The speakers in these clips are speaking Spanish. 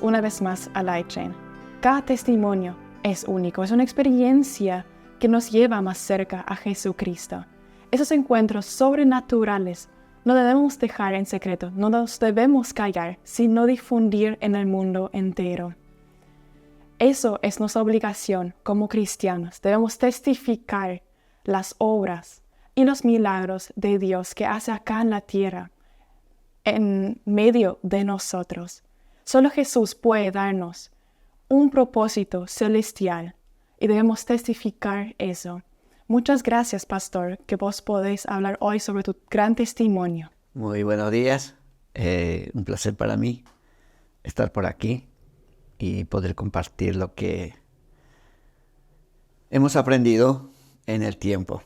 una vez más a Lightchain. Cada testimonio es único, es una experiencia que nos lleva más cerca a Jesucristo. Esos encuentros sobrenaturales no debemos dejar en secreto, no nos debemos callar, sino difundir en el mundo entero. Eso es nuestra obligación como cristianos. Debemos testificar las obras y los milagros de Dios que hace acá en la tierra, en medio de nosotros. Solo Jesús puede darnos un propósito celestial y debemos testificar eso. Muchas gracias, pastor, que vos podéis hablar hoy sobre tu gran testimonio. Muy buenos días. Un placer para mí estar por aquí y poder compartir lo que hemos aprendido en el tiempo.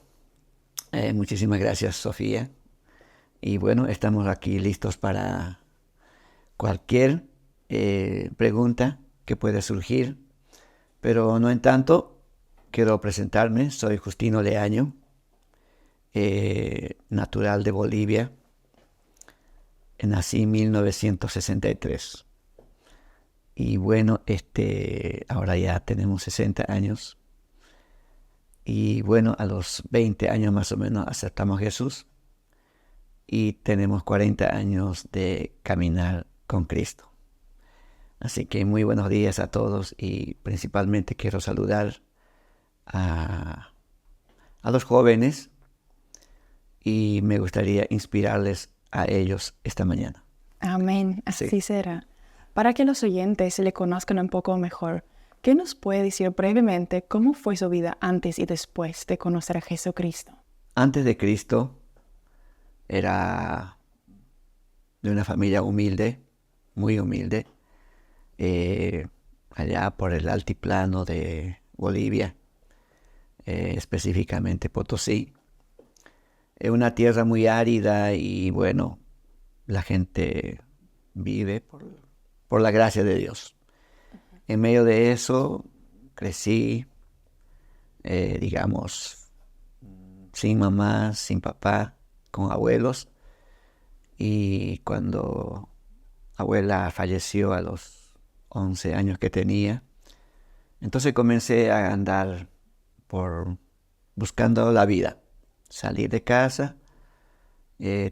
Muchísimas gracias, Sofía. Y bueno, estamos aquí listos para cualquier pregunta que pueda surgir. Pero no en tanto, quiero presentarme. Soy Justino Leaño, natural de Bolivia. Nací en 1963. Y bueno, ahora ya tenemos 60 años. Y bueno, a los 20 años más o menos aceptamos a Jesús. Y tenemos 40 años de caminar con Cristo. Así que muy buenos días a todos y principalmente quiero saludar a los jóvenes y me gustaría inspirarles a ellos esta mañana. Amén, así Sí. será. Para que los oyentes le conozcan un poco mejor, ¿qué nos puede decir brevemente cómo fue su vida antes y después de conocer a Jesucristo? Antes de Cristo era de una familia humilde, muy humilde, allá por el altiplano de Bolivia, específicamente Potosí. Es una tierra muy árida y bueno, la gente vive por la gracia de Dios. En medio de eso crecí, digamos, sin mamá, sin papá, con abuelos. Y cuando abuela falleció a los 11 años que tenía, entonces comencé a andar buscando la vida, salir de casa,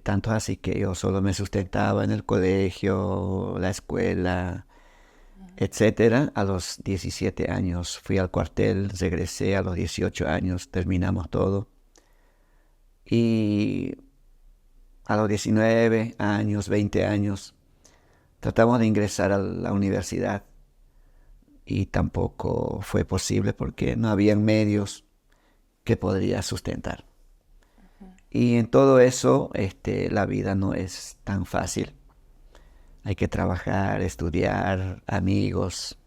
tanto así que yo solo me sustentaba en el colegio, la escuela, etcétera. A los 17 años fui al cuartel, regresé a los 18 años, terminamos todo. Y a los 19 años, 20 años, tratamos de ingresar a la universidad y tampoco fue posible porque no habían medios que podría sustentar. Y en todo eso, la vida no es tan fácil. Hay que trabajar, estudiar, amigos.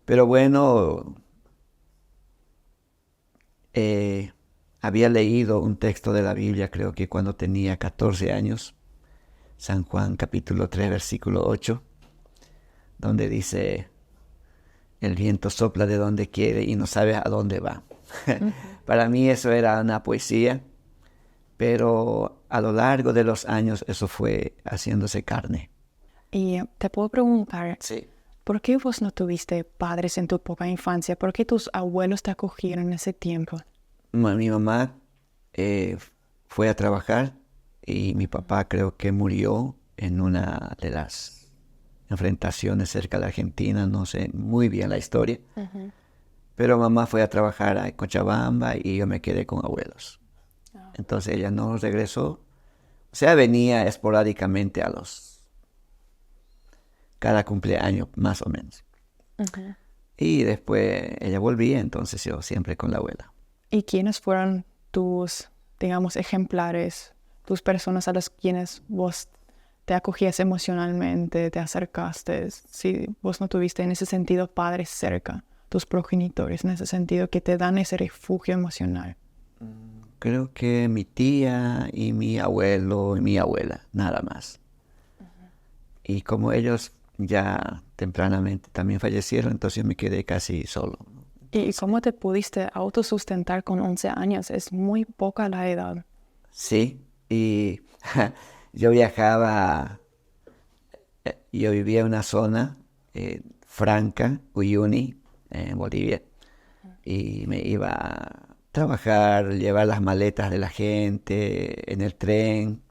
Pero bueno, había leído un texto de la Biblia, creo que cuando tenía 14 años, San Juan capítulo 3, versículo 8, donde dice, el viento sopla de donde quiere y no sabe a dónde va. Para mí eso era una poesía, pero a lo largo de los años eso fue haciéndose carne. Y te puedo preguntar, Sí. ¿por qué vos no tuviste padres en tu poca infancia? ¿Por qué tus abuelos te acogieron en ese tiempo? Mi mamá fue a trabajar y mi papá creo que murió en una de las enfrentaciones cerca de Argentina, no sé muy bien la historia, pero mamá fue a trabajar a Cochabamba y yo me quedé con abuelos. Entonces ella no regresó, o sea, venía esporádicamente cada cumpleaños más o menos. Y después ella volvía, entonces yo siempre con la abuela. ¿Y quiénes fueron tus, digamos, ejemplares, tus personas a las quienes vos te acogías emocionalmente, te acercaste? Si vos no tuviste en ese sentido padres cerca, tus progenitores, en ese sentido que te dan ese refugio emocional. Creo que mi tía y mi abuelo y mi abuela, nada más. Y como ellos ya tempranamente también fallecieron, entonces me quedé casi solo. ¿Y cómo te pudiste autosustentar con 11 años? Es muy poca la edad. Sí, y yo viajaba yo vivía en una zona franca, Uyuni, en Bolivia, y me iba a trabajar, llevar las maletas de la gente en el tren,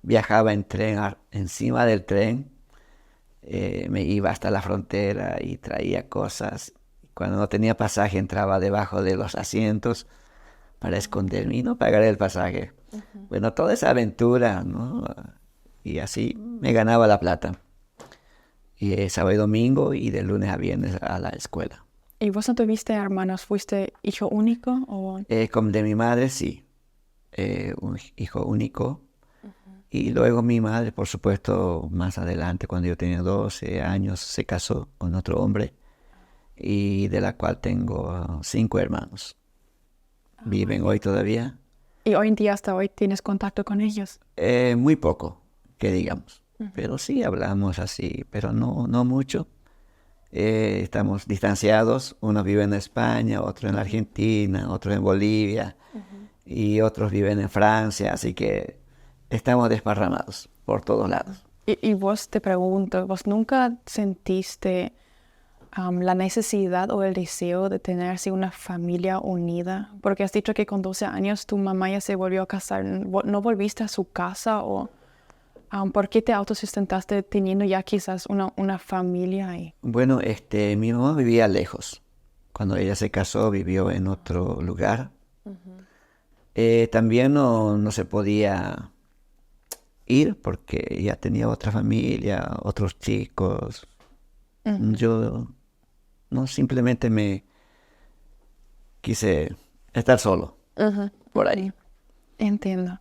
viajaba en tren, encima del tren, me iba hasta la frontera y traía cosas. Cuando no tenía pasaje entraba debajo de los asientos para esconderme y no pagar el pasaje. Bueno, toda esa aventura, ¿no? Y así me ganaba la plata. Y sábado y domingo y de lunes a viernes a la escuela. ¿Y vos no tuviste hermanos? ¿Fuiste hijo único o...? Como de mi madre, sí. Un hijo único. Y luego mi madre, por supuesto, más adelante, cuando yo tenía 12 años, se casó con otro hombre. Y de la cual tengo 5 hermanos. Viven hoy todavía. ¿Y hoy en día, hasta hoy, tienes contacto con ellos? Muy poco, que digamos. Pero sí hablamos así, pero no mucho. Estamos distanciados. Unos viven en España, otros en la Argentina, otros en Bolivia y otros viven en Francia. Así que estamos desparramados por todos lados. Y vos, te pregunto, ¿vos nunca sentiste la necesidad o el deseo de tener así una familia unida? Porque has dicho que con 12 años tu mamá ya se volvió a casar. ¿No volviste a su casa o por qué te autosustentaste teniendo ya quizás una familia ahí? Bueno, mi mamá vivía lejos. Cuando ella se casó vivió en otro lugar. También no se podía ir porque ella tenía otra familia, otros chicos. Yo no simplemente me quise estar solo por ahí. Entiendo.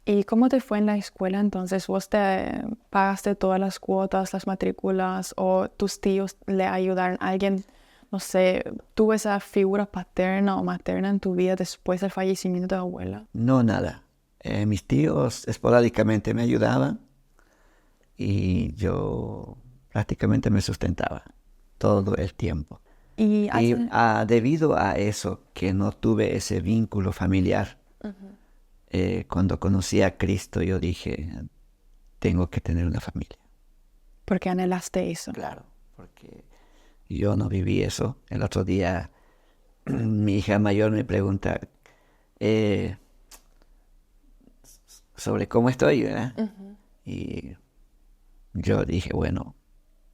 ¿Y cómo te fue en la escuela entonces? ¿Vos te pagaste todas las cuotas, las matrículas o tus tíos le ayudaron? ¿Alguien, no sé, tuvo esa figura paterna o materna en tu vida después del fallecimiento de tu abuela? No, nada. Mis tíos esporádicamente me ayudaban y yo prácticamente me sustentaba todo el tiempo. Y debido a eso, que no tuve ese vínculo familiar, cuando conocí a Cristo yo dije, tengo que tener una familia. ¿por qué anhelaste eso? Claro, porque yo no viví eso. El otro día mi hija mayor me pregunta sobre cómo estoy, ¿verdad? Y yo dije, bueno,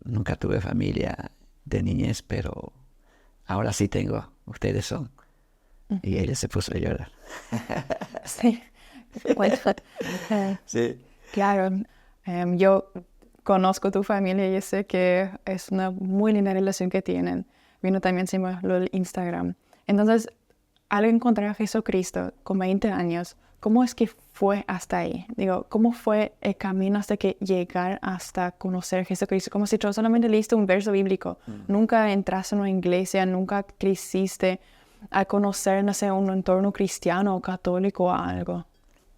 nunca tuve familia de niñez, pero ahora sí tengo, ustedes son. Y ella se puso a llorar. Sí, bueno, Sí. claro. Yo conozco tu familia y sé que es una muy linda relación que tienen. Vino también encima lo del Instagram. Entonces, al encontrar a Jesucristo con 20 años, ¿cómo es que fue hasta ahí? Digo, ¿cómo fue el camino hasta que llegar hasta conocer a Jesucristo? Como si tú solamente leíste un verso bíblico. Nunca entraste en una iglesia, nunca creciste a conocer, no sé, un entorno cristiano o católico o algo.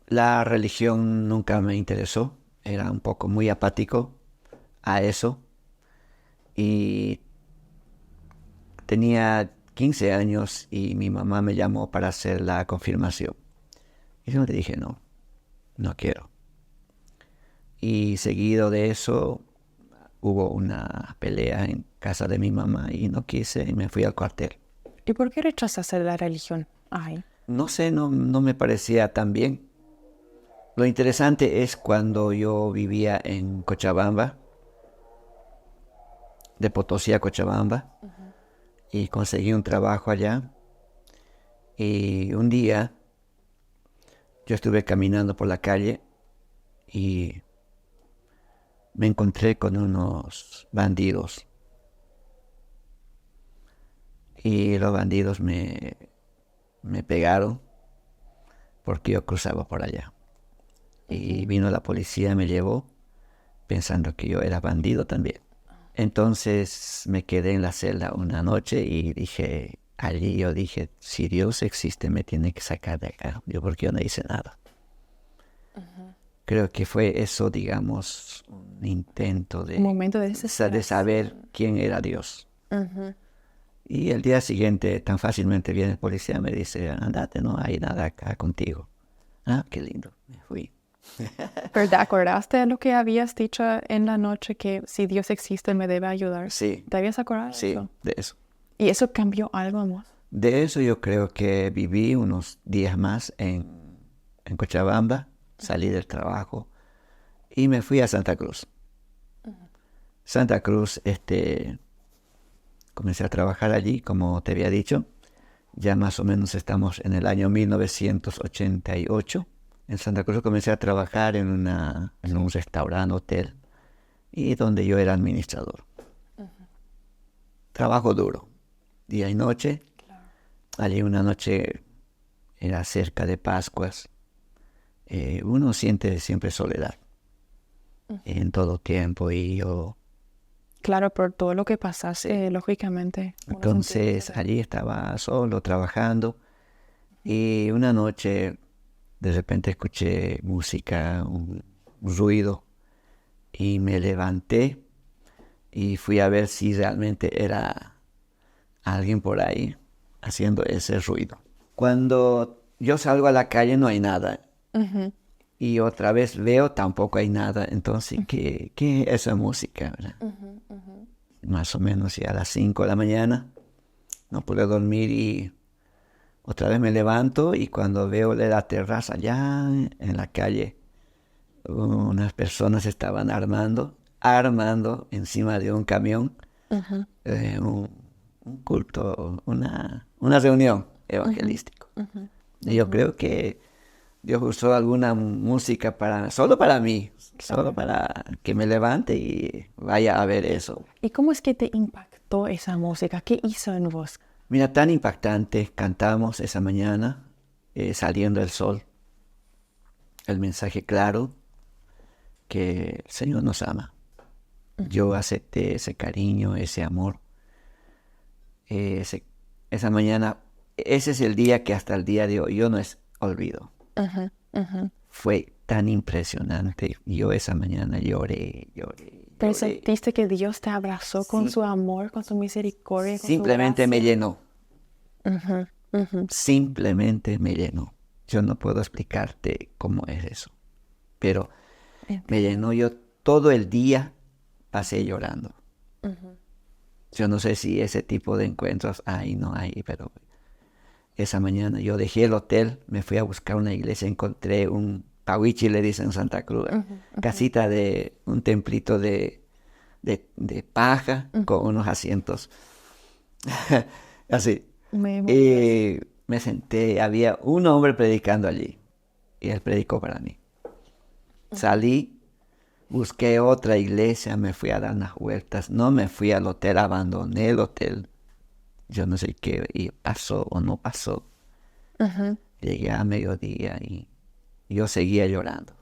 La religión nunca me interesó. Era un poco muy apático a eso. Y tenía 15 años y mi mamá me llamó para hacer la confirmación. Y yo le dije, no quiero. Y seguido de eso hubo una pelea en casa de mi mamá y no quise y me fui al cuartel. ¿Y por qué rechazaste la religión? Ay. No sé, no me parecía tan bien. Lo interesante es cuando yo vivía en Cochabamba, de Potosí a Cochabamba, y conseguí un trabajo allá. Y un día yo estuve caminando por la calle y me encontré con unos bandidos. Y los bandidos me pegaron porque yo cruzaba por allá. Y vino la policía, me llevó pensando que yo era bandido también. Entonces me quedé en la celda una noche y dije, yo dije, si Dios existe me tiene que sacar de acá. Yo porque yo no hice nada. Creo que fue eso, digamos, un intento Un momento de de saber quién era Dios. Y el día siguiente tan fácilmente viene el policía y me dice, andate, no hay nada acá contigo. Ah, qué lindo, me fui. ¿Pero te acordaste de lo que habías dicho en la noche que si Dios existe me debe ayudar? Sí, ¿Te habías acordado de sí, eso? de eso. ¿Y eso cambió algo más? De eso yo creo que viví unos días más en Cochabamba, salí del trabajo y me fui a Santa Cruz. Santa Cruz, comencé a trabajar allí, como te había dicho. Ya más o menos estamos en el año 1988. En Santa Cruz comencé a trabajar en un restaurante, hotel, y donde yo era administrador. Trabajo duro, día y noche. Allí una noche era cerca de Pascuas. Uno siente siempre soledad en todo tiempo y yo... Claro, por todo lo que pasaste, lógicamente. Entonces allí estaba solo trabajando y una noche de repente escuché música, un ruido y me levanté y fui a ver si realmente era alguien por ahí haciendo ese ruido. Cuando yo salgo a la calle no hay nada. Y otra vez veo, tampoco hay nada. Entonces, ¿qué es esa música? ¿Verdad? Más o menos ya a las 5 de la mañana. No pude dormir y otra vez me levanto y cuando veo de la terraza allá en la calle, unas personas estaban armando encima de un camión un culto, una reunión evangelística. Y yo creo que Dios usó alguna música solo para mí, solo para que me levante y vaya a ver eso. ¿Y cómo es que te impactó esa música? ¿Qué hizo en vos? Mira, tan impactante, cantamos esa mañana, saliendo el sol, el mensaje claro, que el Señor nos ama. Yo acepté ese cariño, ese amor. Esa mañana, ese es el día que hasta el día de hoy yo no olvido. Fue tan impresionante. Yo esa mañana lloré. Pero sentiste que Dios te abrazó con su amor, con su misericordia. Simplemente me llenó. Simplemente me llenó. Yo no puedo explicarte cómo es eso. Pero me llenó. Yo todo el día pasé llorando. Yo no sé si ese tipo de encuentros hay, no hay, pero esa mañana yo dejé el hotel, me fui a buscar una iglesia, encontré un pawichi, le dicen en Santa Cruz, casita de un templito de paja con unos asientos. Así. Y me senté, había un hombre predicando allí y él predicó para mí. Salí. Busqué otra iglesia, me fui a dar unas vueltas, no me fui al hotel, abandoné el hotel. Yo no sé qué y pasó o no pasó. Llegué a mediodía y yo seguía llorando.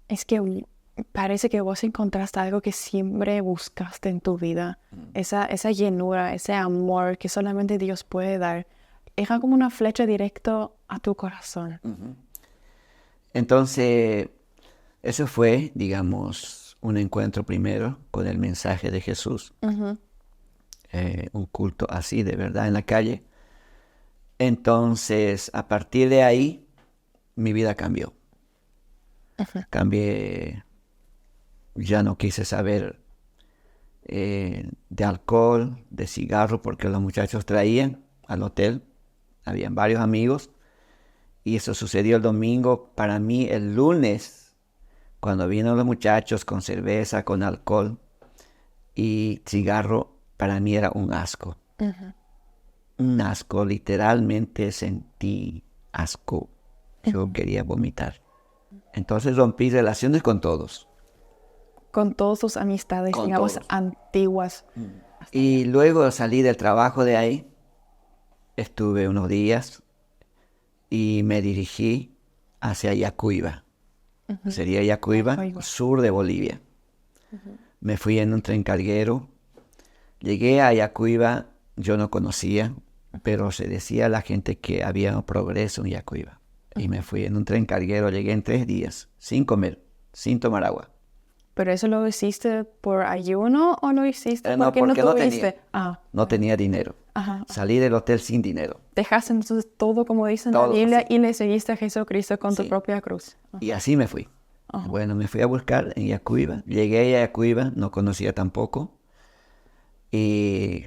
Es que parece que vos encontraste algo que siempre buscaste en tu vida. Esa llenura, ese amor que solamente Dios puede dar. Era como una flecha directa a tu corazón. Entonces, eso fue, digamos, un encuentro primero con el mensaje de Jesús. Un culto así, de verdad, en la calle. Entonces, a partir de ahí, mi vida cambió. Cambié, ya no quise saber de alcohol, de cigarro, porque los muchachos traían al hotel. Habían varios amigos. Y eso sucedió el domingo. Para mí, el lunes, cuando vino los muchachos con cerveza, con alcohol y cigarro, para mí era un asco. Un asco, literalmente sentí asco. Yo quería vomitar. Entonces rompí relaciones con todos. Con todas tus amistades, con digamos, todos. antiguas. Y luego salí del trabajo de ahí. Estuve unos días y me dirigí hacia Yacuiba. Sería Yacuiba, sur de Bolivia. Me fui en un tren carguero. Llegué a Yacuiba, yo no conocía, pero se decía a la gente que había progreso en Yacuiba. Y me fui en un tren carguero, llegué en 3 días, sin comer, sin tomar agua. ¿Pero eso lo hiciste por ayuno o lo hiciste No, porque no tuviste? No tenía dinero. Salí del hotel sin dinero. Dejaste entonces todo como dice Todo, la Biblia sí. y le seguiste a Jesucristo con tu propia cruz. Y así me fui. Ajá. Bueno, me fui a buscar en Yacuiba. Llegué a Yacuiba, no conocía tampoco. Y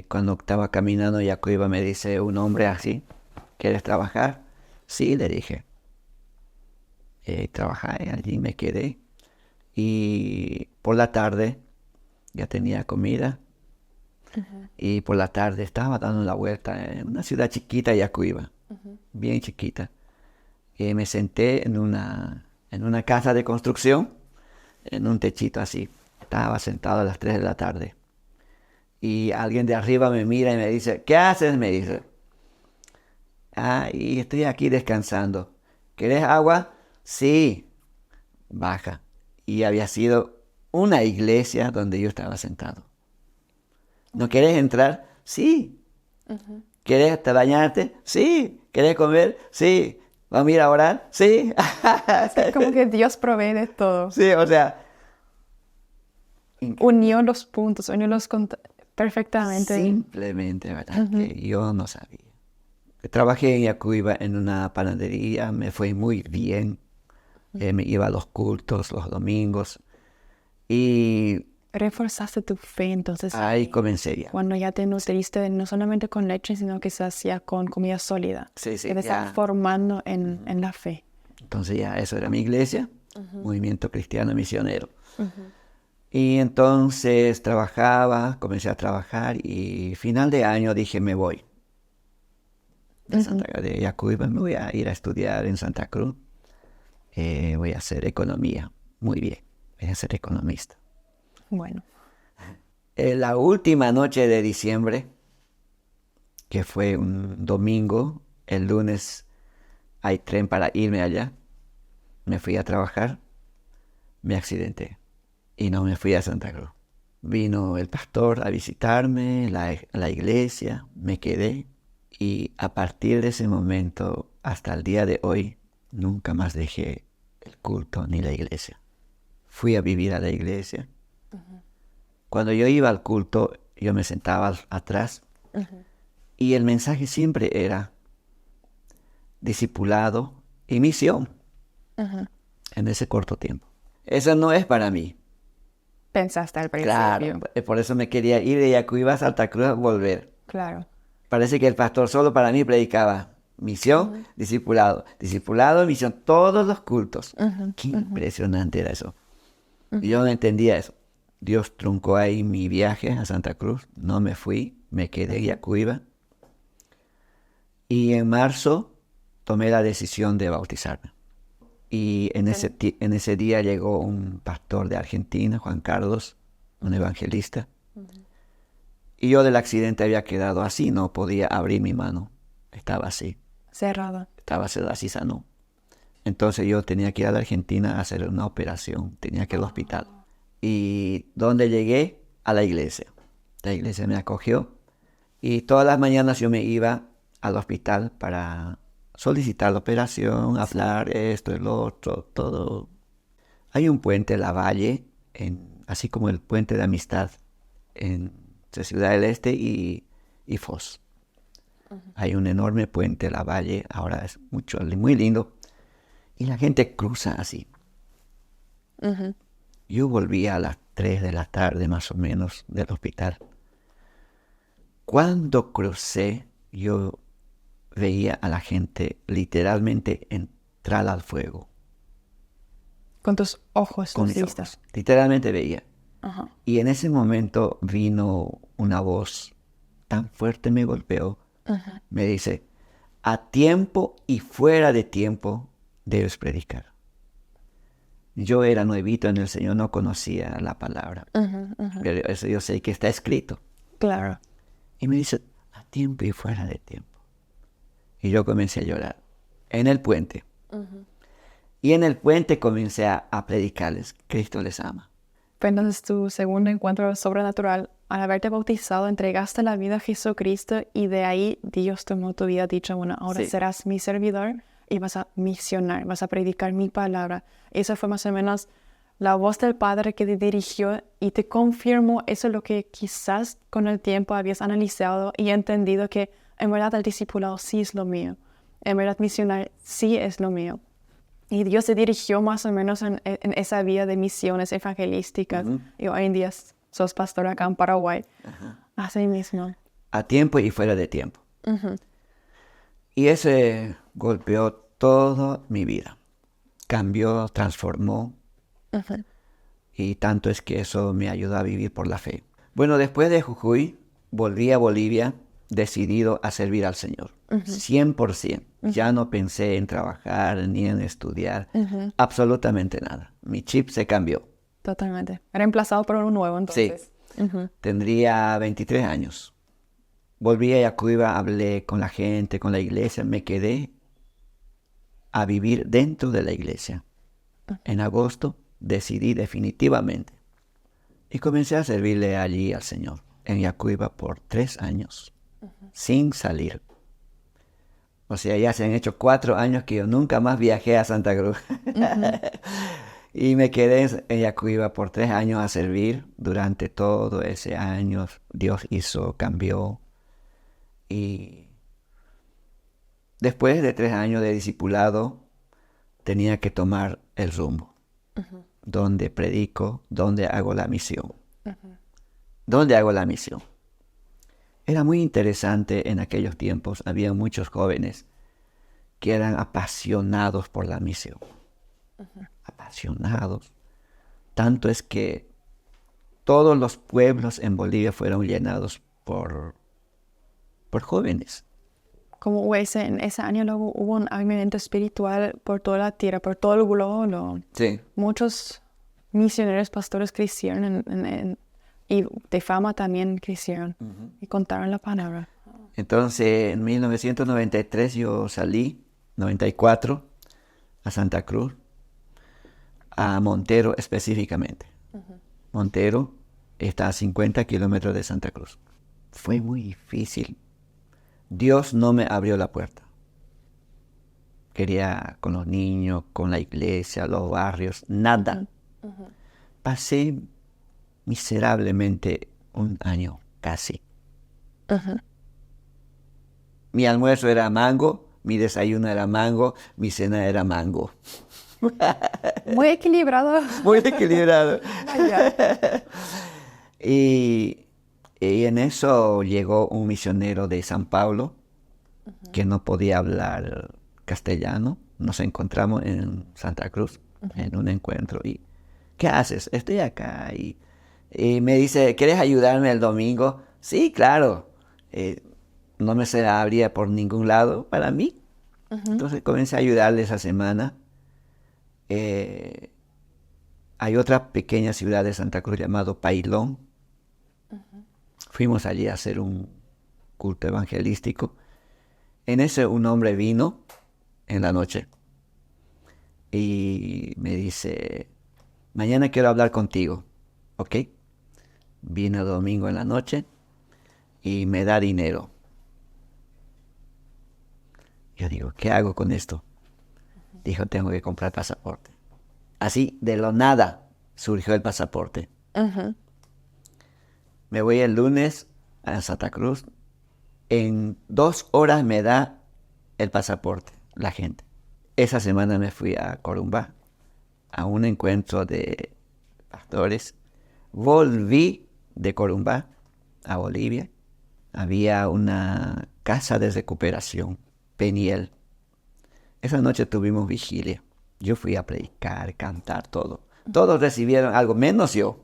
cuando estaba caminando en Yacuiba me dice un hombre así, ¿quieres trabajar? Sí, le dije. Trabajé, allí me quedé. Y por la tarde ya tenía comida. Ujú, Y por la tarde estaba dando la vuelta en una ciudad chiquita, Yacuiba, ujú. bien chiquita. Y me senté en una casa de construcción, en un techito así. Estaba sentado a las 3 de la tarde. Y alguien de arriba me mira y me dice, ¿qué haces? Me dice. Ah, y estoy aquí descansando. ¿Querés agua? Sí, baja. Y había sido una iglesia donde yo estaba sentado. ¿No querés entrar? Sí. Ujú. ¿Querés bañarte? Sí. ¿Querés comer? Sí. ¿Vamos a ir a orar? Sí. Sí, como que Dios provee de todo. Sí, o sea, Unió los puntos, perfectamente. simplemente, ¿verdad? Ujú, Que yo no sabía. Trabajé en Yacuiba en una panadería, me fue muy bien. Me iba a los cultos los domingos y Reforzaste tu fe entonces ahí ahí, comencé ya. cuando ya te nutriste no solamente con leche, sino que se hacía con comida sólida, Sí, que sí, te estaba ya. formando en la fe. Entonces ya eso era mi iglesia, Ujú, movimiento cristiano misionero. ujú, Y entonces trabajaba, comencé a trabajar y final de año dije me voy ujú. de Yacuiba, me voy a ir a estudiar en Santa Cruz. Voy a hacer economía. Muy bien, voy a ser economista. Bueno, La última noche de diciembre, que fue un domingo, el lunes hay tren para irme allá. Me fui a trabajar, me accidenté y no me fui a Santa Cruz. Vino el pastor a visitarme, la iglesia, me quedé y a partir de ese momento hasta el día de hoy nunca más dejé el culto ni la iglesia. Fui a vivir a la iglesia. Cuando yo iba al culto, yo me sentaba atrás ujú, y el mensaje siempre era discipulado y misión ujú. en ese corto tiempo. Eso no es para mí. Pensaste al Claro, principio, por eso me quería ir de Yacuiba a Santa Cruz a volver. claro. Parece que el pastor solo para mí predicaba misión, Ujú, discipulado, discipulado, misión, todos los cultos. ujú, Qué ujú, impresionante era eso. Y yo ujú. no entendía eso. Dios truncó ahí mi viaje a Santa Cruz, no me fui, me quedé en Yacuiba. Y en marzo tomé la decisión de bautizarme. Y Ten- en ese día llegó un pastor de Argentina, Juan Carlos, un evangelista. ujú. Y yo del accidente había quedado así, no podía abrir mi mano. Estaba así, Cerrada. así sano. Entonces yo tenía que ir a la Argentina a hacer una operación, tenía que ir al hospital. Y donde llegué, a la iglesia. La iglesia me acogió y todas las mañanas yo me iba al hospital para solicitar la operación, Sí. hablar esto, el otro, todo. Hay un puente, la Valle, así como el puente de Amistad en Ciudad del Este y Foz. Hay un enorme puente, la Valle, ahora es muy lindo. Y la gente cruza así. Ujú. Yo volví a las 3 de la tarde más o menos del hospital. Cuando crucé, yo veía a la gente literalmente entrar al fuego Con tus ojos con los mis viste. ojos. Literalmente veía. Ajá. Y en ese momento vino una voz tan fuerte, me golpeó. Ujú. Me dice, a tiempo y fuera de tiempo debes predicar. Yo era nuevito en el Señor, no conocía la palabra, Ujú, ujú. pero eso yo sé que está escrito. Claro. Y me dice, a tiempo y fuera de tiempo. Y yo comencé a llorar en el puente. Ujú. Y en el puente comencé a predicarles, Cristo les ama. Fue entonces tu segundo encuentro sobrenatural. Al haberte bautizado, entregaste la vida a Jesucristo y de ahí Dios tomó tu vida, dicho, bueno, ahora Sí, serás mi servidor y vas a misionar, vas a predicar mi palabra. Esa fue más o menos la voz del Padre que te dirigió y te confirmó eso, lo que quizás con el tiempo habías analizado y entendido, que en verdad el discipulado sí es lo mío. En verdad misionar sí es lo mío. Y Dios se dirigió más o menos en esa vía de misiones evangelísticas. Y hoy en día sos pastor acá en Paraguay. Así mismo. A tiempo y fuera de tiempo. Y ese golpeó toda mi vida. Cambió, transformó. Y tanto es que eso me ayudó a vivir por la fe. Bueno, después de Jujuy, volví a Bolivia decidido a servir al Señor. 100%. Ya no pensé en trabajar ni en estudiar. Absolutamente nada. Mi chip se cambió. Totalmente. Reemplazado por uno nuevo, entonces. Sí. Tendría 23 años. Volví a Yacuiba, hablé con la gente, con la iglesia. Me quedé a vivir dentro de la iglesia. En agosto decidí definitivamente. Y comencé a servirle allí al Señor. En Yacuiba por 3 años. Sin salir. O sea, ya se han hecho 4 años que yo nunca más viajé a Santa Cruz. Y me quedé en Yacuiba por 3 años a servir. Durante todo ese año Dios hizo, cambió. Y después de 3 años de discipulado, tenía que tomar el rumbo. ¿Dónde predico? ¿Dónde hago la misión? ¿Dónde hago la misión? Era muy interesante en aquellos tiempos. Había muchos jóvenes que eran apasionados por la misión. Apasionados. Tanto es que todos los pueblos en Bolivia fueron llenados por jóvenes. Como en ese año luego hubo un avivamiento espiritual por toda la tierra, por todo el globo. Sí. Muchos misioneros, pastores crecieron y de fama también crecieron y contaron la palabra. Entonces, en 1993 yo salí, 94, a Santa Cruz, a Montero específicamente. Montero está a 50 kilómetros de Santa Cruz. Fue muy difícil. Dios no me abrió la puerta. Quería con los niños, con la iglesia, los barrios, nada. Pasé miserablemente 1 año, casi. Mi almuerzo era mango, mi desayuno era mango, mi cena era mango. Muy equilibrado. Muy equilibrado. Y en eso llegó un misionero de San Pablo que no podía hablar castellano. Nos encontramos en Santa Cruz en un encuentro. Y ¿qué haces? Estoy acá. Y me dice, ¿quieres ayudarme el domingo? Sí, claro. No me se abría por ningún lado para mí. Entonces comencé a ayudarle esa semana. Hay otra pequeña ciudad de Santa Cruz llamado Pailón. Fuimos allí a hacer un culto evangelístico. En ese un hombre vino en la noche y me dice, mañana quiero hablar contigo, ¿ok? Vino el domingo en la noche y me da dinero. Yo digo, ¿qué hago con esto? Dijo, tengo que comprar pasaporte. Así, de lo nada, surgió el pasaporte. Me voy el lunes a Santa Cruz. En 2 horas me da el pasaporte la gente. Esa semana me fui a Corumbá, a un encuentro de pastores. Volví de Corumbá a Bolivia. Había una casa de recuperación, Peniel. Esa noche tuvimos vigilia. Yo fui a predicar, cantar, todo. Todos recibieron algo, menos yo.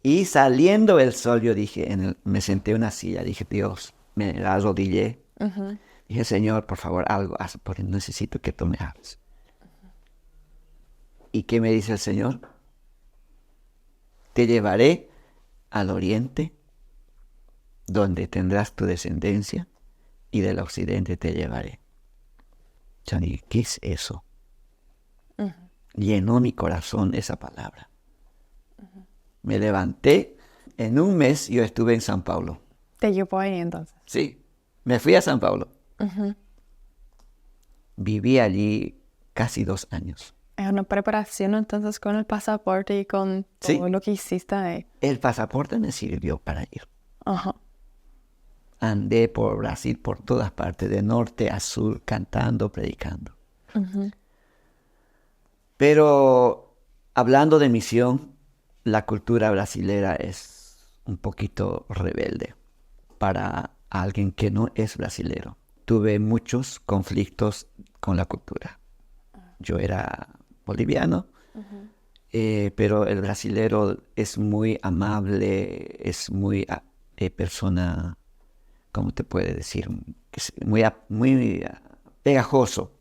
Y saliendo el sol, yo dije, me senté en una silla, dije, Dios, me arrodillé. Dije, Señor, por favor, algo haz, porque necesito que tú me hables. ¿Y qué me dice el Señor? Te llevaré al oriente, donde tendrás tu descendencia, y del occidente te llevaré. Yo dije, ¿qué es eso? Llenó mi corazón esa palabra. Me levanté. En 1 mes yo estuve en San Pablo. ¿Te llevó ahí entonces? Sí, me fui a San Pablo. Viví allí casi 2 años. Es una preparación entonces con el pasaporte y con todo lo que hiciste ahí. El pasaporte me sirvió para ir. Andé por Brasil, por todas partes, de norte a sur, cantando, predicando. Pero hablando de misión, la cultura brasilera es un poquito rebelde para alguien que no es brasilero. Tuve muchos conflictos con la cultura. Yo era boliviano, pero el brasilero es muy amable, es muy persona, ¿cómo te puede decir? Es muy pegajoso.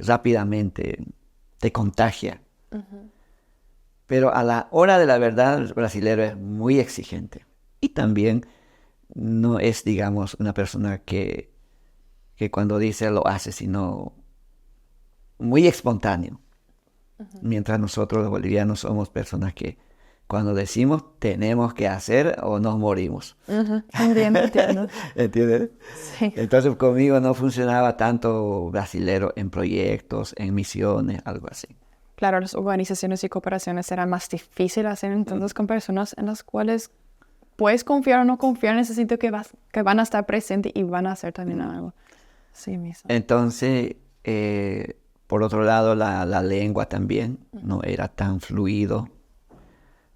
Rápidamente te contagia. Pero a la hora de la verdad, el brasilero es muy exigente. Y también no es, digamos, una persona que cuando dice lo hace, sino muy espontáneo. Mientras nosotros los bolivianos somos personas que cuando decimos tenemos que hacer o nos morimos. Entiendo. ¿Entiendes? Sí. Entonces conmigo no funcionaba tanto brasilero en proyectos, en misiones, algo así. Claro, las organizaciones y cooperaciones serán más difíciles hacer entonces con personas en las cuales puedes confiar o no confiar en ese sitio que van a estar presentes y van a hacer también algo. Sí mismo. Entonces, por otro lado, la lengua también no era tan fluido.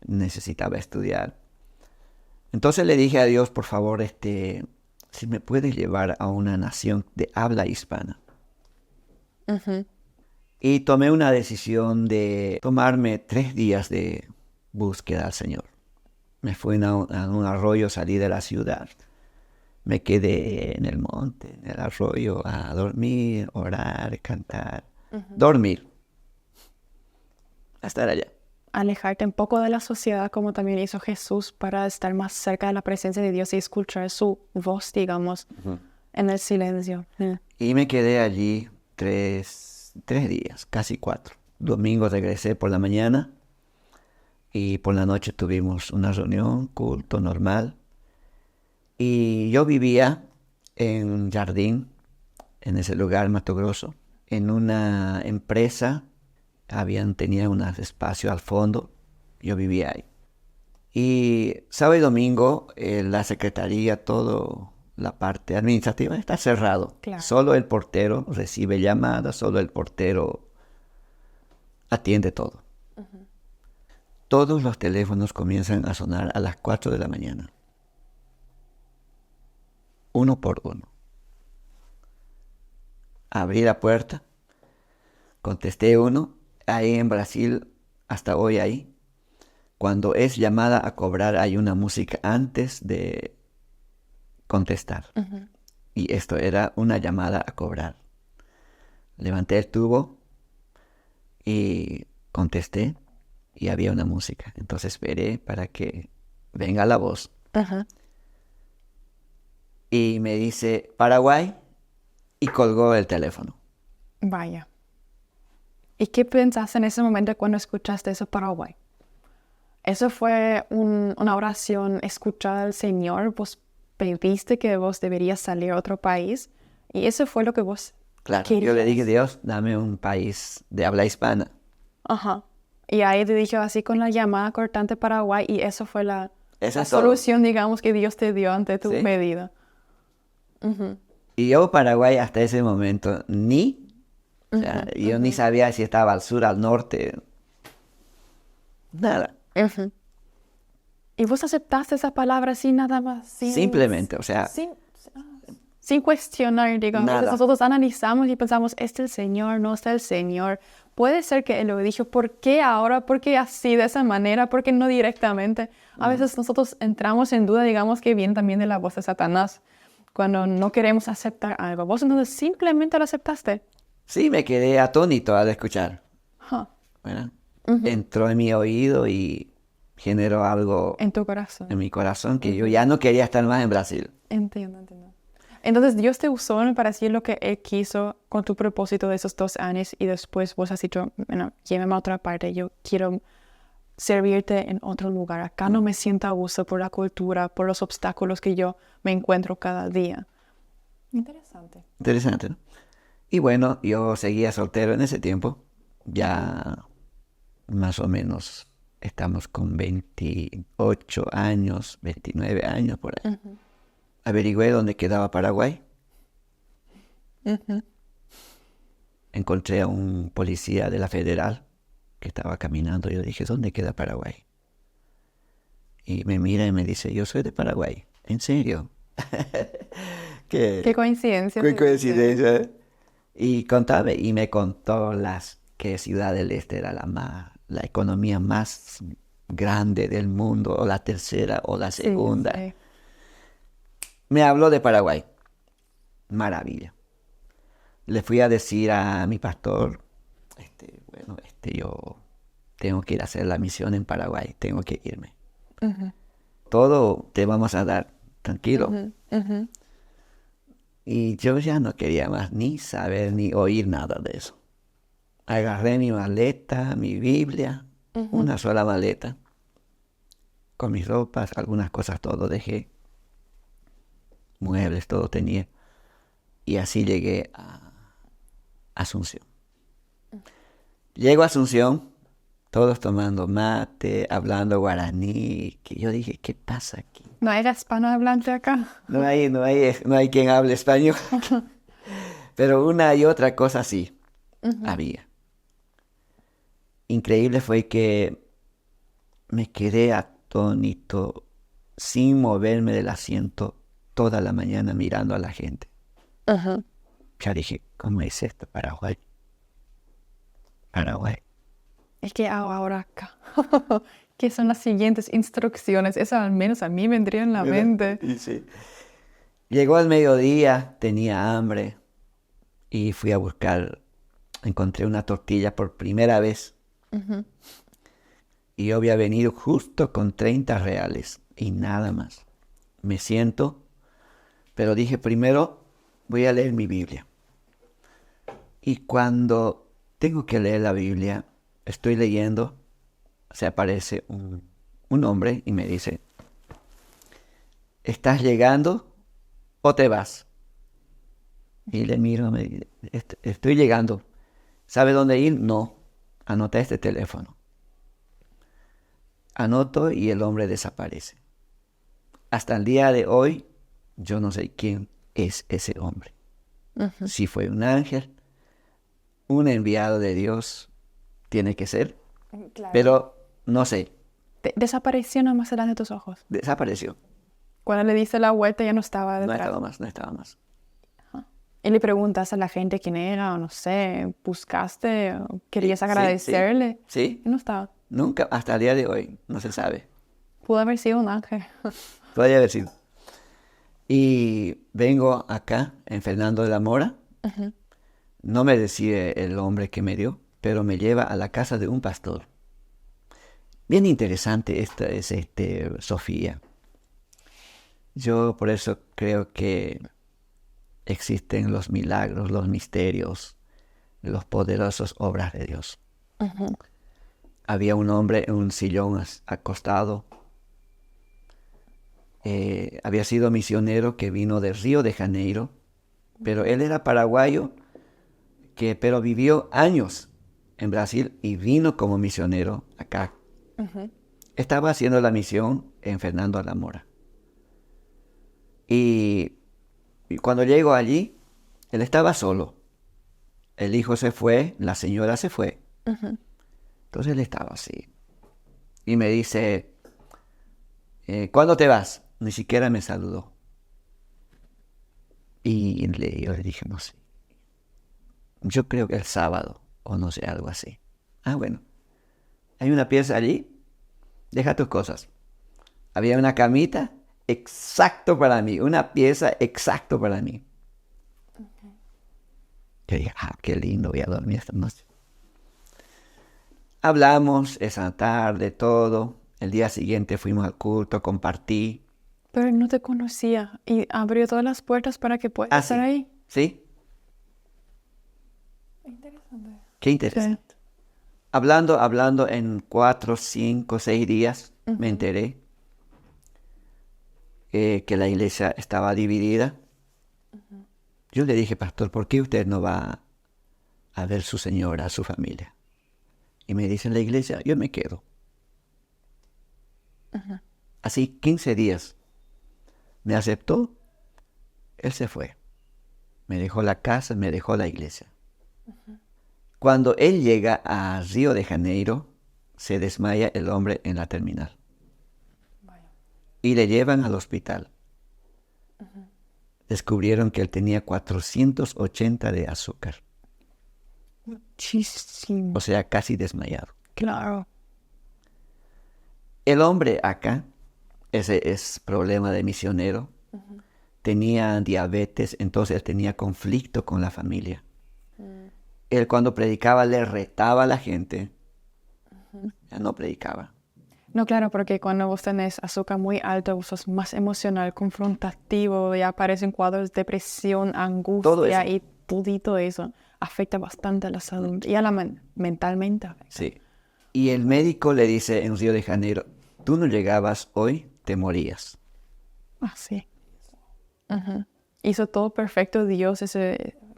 Necesitaba estudiar. Entonces le dije a Dios, por favor, si me puedes llevar a una nación de habla hispana. Y tomé una decisión de tomarme 3 días de búsqueda al Señor. Me fui a un arroyo, salí de la ciudad. Me quedé en el monte, en el arroyo, a dormir, orar, cantar. Dormir. A estar allá. Alejarte un poco de la sociedad como también hizo Jesús para estar más cerca de la presencia de Dios y escuchar su voz, digamos, en el silencio. Y me quedé allí 3 días, casi 4. Domingo regresé por la mañana y por la noche tuvimos una reunión, culto normal. Y yo vivía en un jardín, en ese lugar Mato Grosso, en una empresa. Tenía un espacio al fondo, yo vivía ahí. Y sábado y domingo la secretaría, toda la parte administrativa está cerrado. Claro. Solo el portero recibe llamadas, solo el portero atiende todo. Todos los teléfonos comienzan a sonar a las 4 de la mañana. Uno por uno. Abrí la puerta, contesté uno. Ahí en Brasil, hasta hoy ahí, cuando es llamada a cobrar hay una música antes de contestar. Y esto era una llamada a cobrar. Levanté el tubo y contesté y había una música. Entonces esperé para que venga la voz. Y me dice, Paraguay, y colgó el teléfono. Vaya. ¿Y qué pensaste en ese momento cuando escuchaste eso, Paraguay? ¿Eso fue una oración escuchada al Señor? ¿Vos pediste que vos deberías salir a otro país? ¿Y eso fue lo que vos querías? Yo le dije, Dios, dame un país de habla hispana. Y ahí te dijo así con la llamada cortante Paraguay y eso fue la solución, digamos, que Dios te dio ante tu medida. Y yo Paraguay hasta ese momento yo ni sabía si estaba al sur, al norte, nada. ¿Y vos aceptaste esa palabra así nada más? Simplemente, o sea... Sin cuestionar, digamos. Nada. Nosotros analizamos y pensamos, ¿está el Señor? ¿No está el Señor? Puede ser que Él lo dijo, ¿por qué ahora? ¿Por qué así, de esa manera? ¿Por qué no directamente? A veces nosotros entramos en duda, digamos, que viene también de la voz de Satanás, cuando no queremos aceptar algo. ¿Vos entonces simplemente lo aceptaste? Sí, me quedé atónito al escuchar. Bueno, entró en mi oído y generó algo... En tu corazón. En mi corazón, que yo ya no quería estar más en Brasil. Entiendo. Entonces Dios te usó para decir lo que Él quiso con tu propósito de esos 2 años y después vos has dicho, bueno, llévame a otra parte, yo quiero servirte en otro lugar. Acá no me siento a gusto por la cultura, por los obstáculos que yo me encuentro cada día. Interesante, ¿no? Y bueno, yo seguía soltero en ese tiempo. Ya más o menos estamos con 28 años, 29 años por ahí. Averigüé dónde quedaba Paraguay. encontré a un policía de la Federal que estaba caminando. Yo dije, ¿dónde queda Paraguay? Y me mira y me dice, yo soy de Paraguay. ¿En serio? Qué coincidencia. Qué coincidencia. ¿Eh? Y me contó que Ciudad del Este era la economía más grande del mundo, o la tercera o la segunda. Sí. Me habló de Paraguay. Maravilla. Le fui a decir a mi pastor, yo tengo que ir a hacer la misión en Paraguay, tengo que irme. Uh-huh. Todo te vamos a dar, tranquilo. Uh-huh. Uh-huh. Y yo ya no quería más ni saber ni oír nada de eso. Agarré mi maleta, mi Biblia, una sola maleta, con mis ropas, algunas cosas, todo dejé, muebles, todo tenía. Y así llegué a Asunción. Llego a Asunción, todos tomando mate, hablando guaraní, que yo dije, ¿qué pasa aquí? ¿No hay hispanohablante acá? No hay quien hable español. Pero una y otra cosa sí había. Increíble fue que me quedé atónito, sin moverme del asiento, toda la mañana mirando a la gente. Uh-huh. Ya dije, ¿cómo es esto? Paraguay. Es que hago ahora acá. ¿Qué son las siguientes instrucciones? Eso al menos a mí vendría en la mente. Sí. Llegó al mediodía, tenía hambre y fui a buscar, encontré una tortilla por primera vez. Uh-huh. Y yo había venido justo con 30 reales y nada más. Me siento, pero dije primero voy a leer mi Biblia. Y cuando tengo que leer la Biblia, estoy leyendo, se aparece un hombre y me dice, ¿estás llegando o te vas? Y le miro, me dice, estoy llegando. ¿Sabe dónde ir? No. Anota este teléfono. Anoto y el hombre desaparece. Hasta el día de hoy, yo no sé quién es ese hombre. Uh-huh. Si fue un ángel, un enviado de Dios, tiene que ser. Claro. Pero no sé. Desapareció nomás delante de tus ojos. Desapareció. Cuando le diste la vuelta ya no estaba No detrás. estaba más. Y le preguntas a la gente quién era, o no sé, buscaste, o querías agradecerle. Sí. Y no estaba. Nunca, hasta el día de hoy, no se sabe. Pudo haber sido un ángel. Podría haber sido. Y vengo acá, en Fernando de la Mora. Uh-huh. No me decide el hombre que me dio, pero me lleva a la casa de un pastor. Bien interesante esta es Sofía. Yo por eso creo que existen los milagros, los misterios, los poderosos obras de Dios. Uh-huh. Había un hombre en un sillón acostado. Había sido misionero que vino de Río de Janeiro, pero él era paraguayo, pero vivió años en Brasil y vino como misionero acá. Uh-huh. Estaba haciendo la misión en Fernando de la Mora. Y cuando llego allí, él estaba solo. El hijo se fue, la señora se fue. Uh-huh. Entonces él estaba así. Y me dice, ¿cuándo te vas? Ni siquiera me saludó. Y yo le dije, no sé. Yo creo que el sábado, o no sé, algo así. Ah, bueno. Hay una pieza allí. Deja tus cosas. Había una camita exacto para mí. Una pieza exacto para mí. Okay. Yo dije, qué lindo, voy a dormir esta noche. Hablamos esa tarde, todo. El día siguiente fuimos al culto, compartí. Pero él no te conocía y abrió todas las puertas para que puedas estar ahí. Sí. Interesante. Qué interesante. Sí. Hablando en 4, 5, 6 días, uh-huh, me enteré que la iglesia estaba dividida. Uh-huh. Yo le dije, pastor, ¿por qué usted no va a ver su señora, a su familia? Y me dice en la iglesia, yo me quedo. Uh-huh. Así 15 días. Me aceptó, él se fue. Me dejó la casa, me dejó la iglesia. Uh-huh. Cuando él llega a Río de Janeiro, se desmaya el hombre en la terminal. Y le llevan al hospital. Descubrieron que él tenía 480 de azúcar. Muchísimo. O sea, casi desmayado. Claro. El hombre acá, ese es problema de misionero, tenía diabetes, entonces él tenía conflicto con la familia. Él cuando predicaba le retaba a la gente, ya no predicaba. No, claro, porque cuando vos tenés azúcar muy alto, vos sos más emocional, confrontativo, ya aparecen cuadros de depresión, angustia y todo eso afecta bastante a la salud y a la mentalmente afecta. Sí. Y el médico le dice en Río de Janeiro, tú no llegabas hoy, te morías. Ah, sí. Hizo todo perfecto Dios,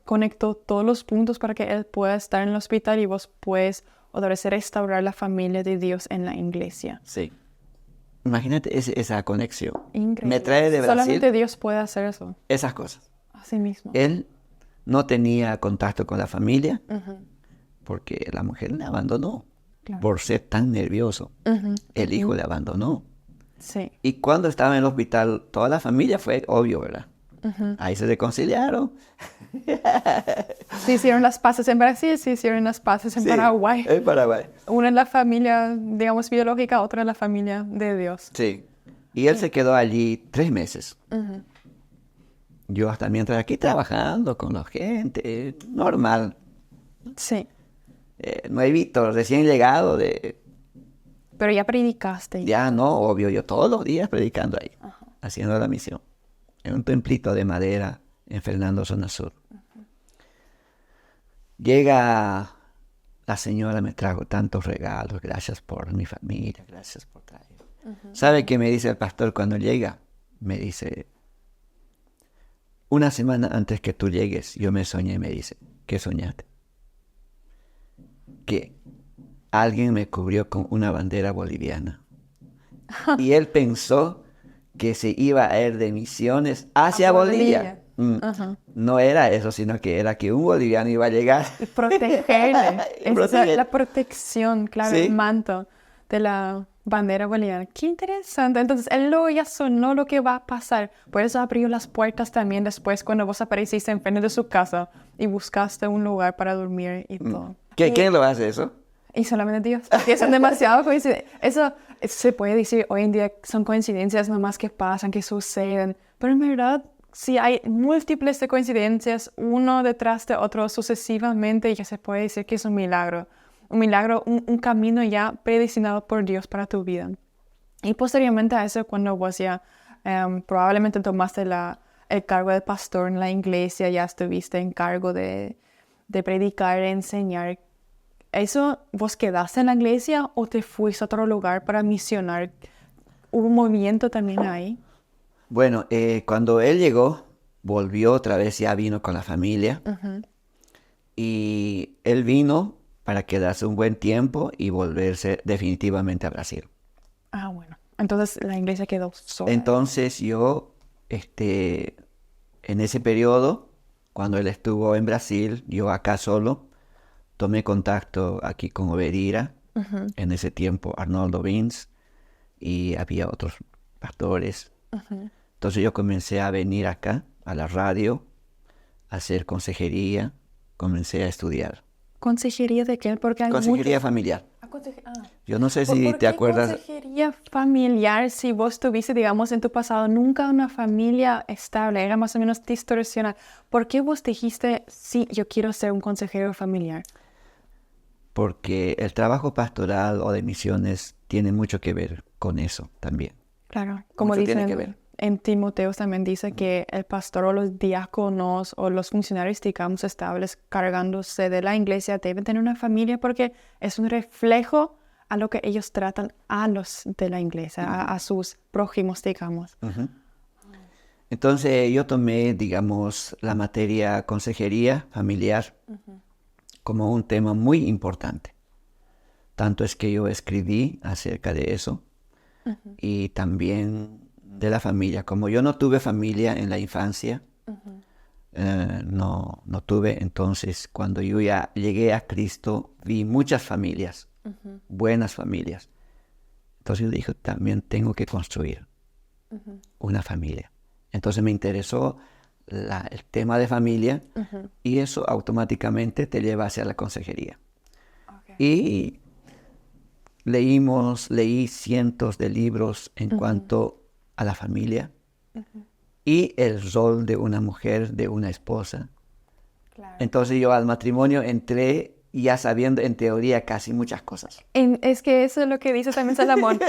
conectó todos los puntos para que él pueda estar en el hospital y vos puedes otra vez restaurar la familia de Dios en la iglesia. Sí. Imagínate esa conexión. Increíble. Me trae de Brasil. Solamente Dios puede hacer eso. Esas cosas. Así mismo. Él no tenía contacto con la familia porque la mujer le abandonó por ser tan nervioso. El hijo le abandonó. Sí. Y cuando estaba en el hospital, toda la familia fue obvio, ¿verdad? Ahí se reconciliaron. Se hicieron las paces en Brasil, se hicieron las paces en Paraguay. En Paraguay. Una en la familia, digamos, biológica, otra en la familia de Dios. Sí. Y él se quedó allí 3 meses. Yo hasta mientras aquí trabajando con la gente, normal. Sí. Nuevito, recién llegado de... Pero ya predicaste. Ya no, obvio, yo todos los días predicando ahí, haciendo la misión. En un templito de madera en Fernando, zona sur. Llega la señora, me trajo tantos regalos, gracias por mi familia, gracias por traer. ¿Sabe qué me dice el pastor cuando llega? Me dice, una semana antes que tú llegues, yo me soñé, me dice, ¿qué soñaste? Que alguien me cubrió con una bandera boliviana. Y él pensó que se iba a ir de misiones hacia Bolivia. No era eso, sino que era que un boliviano iba a llegar. Protegerle. Esa es la protección, claro, ¿Sí? El manto de la bandera boliviana. Qué interesante. Entonces, él luego ya sonó lo que va a pasar. Por eso abrió las puertas también después cuando vos apareciste en frente de su casa y buscaste un lugar para dormir y todo. ¿Quién lo hace eso? Y solamente Dios. Y son demasiado coincidentes. Eso se puede decir hoy en día son coincidencias nomás que pasan, que suceden. Pero en verdad, si hay múltiples de coincidencias, uno detrás de otro sucesivamente, ya se puede decir que es un milagro. Un milagro, un camino ya predestinado por Dios para tu vida. Y posteriormente a eso, cuando vos ya probablemente tomaste el cargo de pastor en la iglesia, ya estuviste en cargo de predicar, de enseñar. ¿Eso vos quedaste en la iglesia o te fuiste a otro lugar para misionar? ¿Hubo un movimiento también ahí? Bueno, cuando él llegó, volvió otra vez, ya vino con la familia. Y él vino para quedarse un buen tiempo y volverse definitivamente a Brasil. Ah, bueno. Entonces la iglesia quedó sola. Entonces yo, en ese periodo, cuando él estuvo en Brasil, yo acá solo, tomé contacto aquí con Oberira, en ese tiempo Arnoldo Vins, y había otros pastores. Entonces yo comencé a venir acá, a la radio, a hacer consejería, comencé a estudiar. ¿Consejería de qué? Porque hay Consejería familiar. Yo no sé si te acuerdas. Consejería familiar, si vos tuviste, digamos, en tu pasado nunca una familia estable, era más o menos distorsionada. ¿Por qué vos dijiste, sí, yo quiero ser un consejero familiar? Porque el trabajo pastoral o de misiones tiene mucho que ver con eso también. Claro, como Mucho tiene dicen que ver. en Timoteo también dice que el pastor o los diáconos o los funcionarios, digamos, estables cargándose de la iglesia deben tener una familia porque es un reflejo a lo que ellos tratan a los de la iglesia, a sus prójimos, digamos. Entonces yo tomé, digamos, la materia consejería familiar como un tema muy importante. Tanto es que yo escribí acerca de eso y también de la familia. Como yo no tuve familia en la infancia, no tuve. Entonces, cuando yo ya llegué a Cristo, vi muchas familias, buenas familias. Entonces yo dije, también tengo que construir una familia. Entonces me interesó el tema de familia y eso automáticamente te lleva hacia la consejería. Okay. Y leí cientos de libros en cuanto a la familia y el rol de una mujer, de una esposa. Claro. Entonces yo al matrimonio entré ya sabiendo en teoría casi much cosas. Es que eso es lo que dice también Salomón.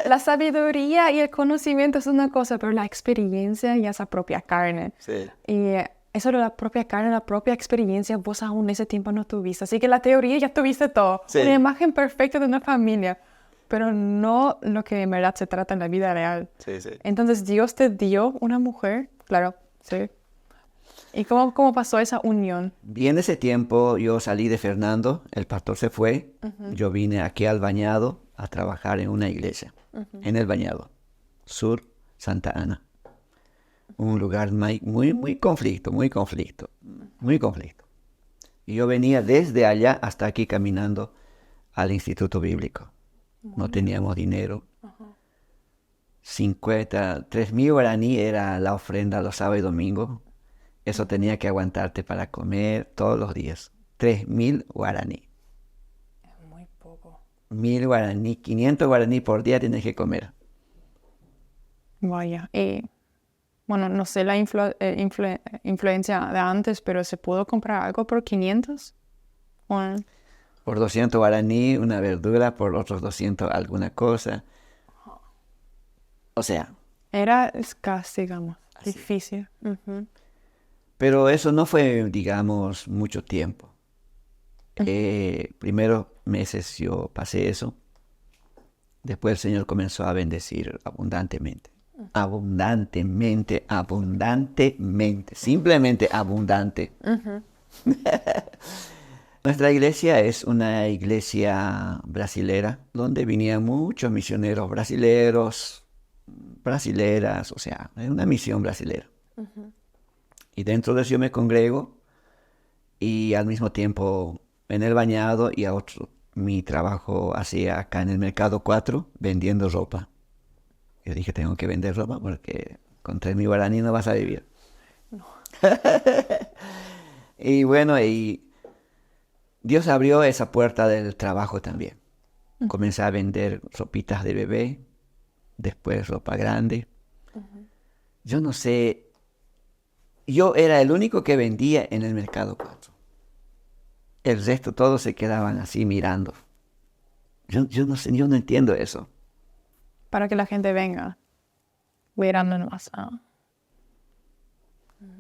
La sabiduría y el conocimiento es una cosa, pero la experiencia ya es la propia carne. Sí. Y eso de la propia carne, la propia experiencia, vos aún en ese tiempo no tuviste. Así que la teoría ya tuviste todo. Sí. Una imagen perfecta de una familia, pero no lo que en verdad se trata en la vida real. Sí, sí. Entonces Dios te dio una mujer, claro, sí. ¿Y cómo pasó esa unión? Y en ese tiempo yo salí de Fernando, el pastor se fue, yo vine aquí al Bañado a trabajar en una iglesia, en el Bañado, Sur Santa Ana. Un lugar muy conflicto. Y yo venía desde allá hasta aquí caminando al Instituto Bíblico. No teníamos dinero. 3,000 guaraní era la ofrenda los sábados y domingos. Eso tenía que aguantarte para comer todos los días. 3,000 guaraní. Es muy poco. 1,000 guaraní, 500 guaraní por día tienes que comer. Vaya. Bueno, no sé la influencia de antes, pero ¿se pudo comprar algo por 500? ¿O? Por 200 guaraní, una verdura, por otros 200 alguna cosa. O sea. Era escaso, digamos. Así. Difícil. Pero eso no fue, digamos, mucho tiempo. Primeros meses yo pasé eso. Después el Señor comenzó a bendecir abundantemente. Abundantemente. Simplemente abundante. Nuestra iglesia es una iglesia brasilera, donde venían muchos misioneros brasileras, o sea, es una misión brasilera. Y dentro de eso yo me congrego y al mismo tiempo en el Bañado y a otro, mi trabajo hacía acá en el Mercado 4 vendiendo ropa. Yo dije, tengo que vender ropa porque con 3,000 guaraní no vas a vivir. No. Y bueno, y Dios abrió esa puerta del trabajo también. Comencé a vender ropitas de bebé, después ropa grande. Yo no sé. Yo era el único que vendía en el Mercado 4. El resto todos se quedaban así mirando. Yo no sé, yo no entiendo eso. Para que la gente venga. Mirando nomás.